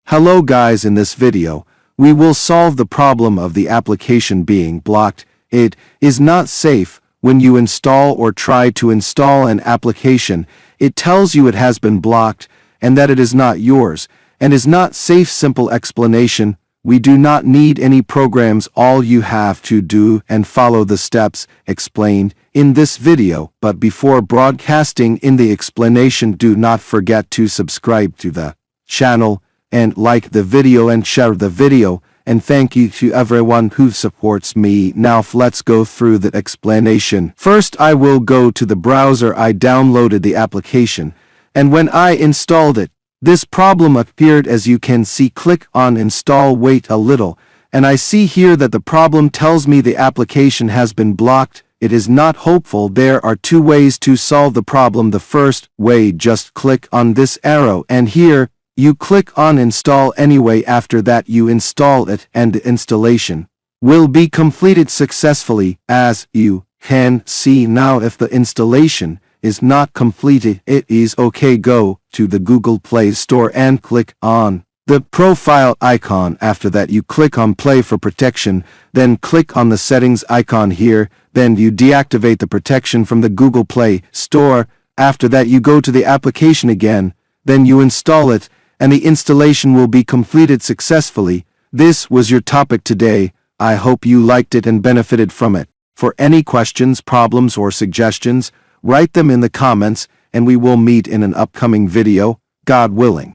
Hello guys, in this video, we will solve the problem of the application being blocked. It is not safe. When you install or try to install an application, it tells you it has been blocked and that it is not yours and is not safe. Simple explanation. We do not need any programs. All you have to do and follow the steps explained in this video. But before broadcasting in the explanation, do not forget to subscribe to the channel and like the video and share the video, and thank you to everyone who supports me. Now let's go through the explanation. First, I will go to the browser. I downloaded the application, and when I installed it, this problem appeared. As you can see, click on install, wait a little, and I see here that the problem tells me the application has been blocked. It is not hopeful. There are two ways to solve the problem. The first way, just click on this arrow and here you click on install anyway. After that you install it and the installation will be completed successfully. As you can see now, if the installation is not completed, it is okay. Go to the Google Play Store and click on the profile icon. After that you click on Play for protection, then click on the settings icon here, then you deactivate the protection from the Google Play Store. After that you go to the application again, then you install it, and the installation will be completed successfully. This was your topic today. I hope you liked it and benefited from it. For any questions, problems, or suggestions, write them in the comments, and we will meet in an upcoming video, God willing.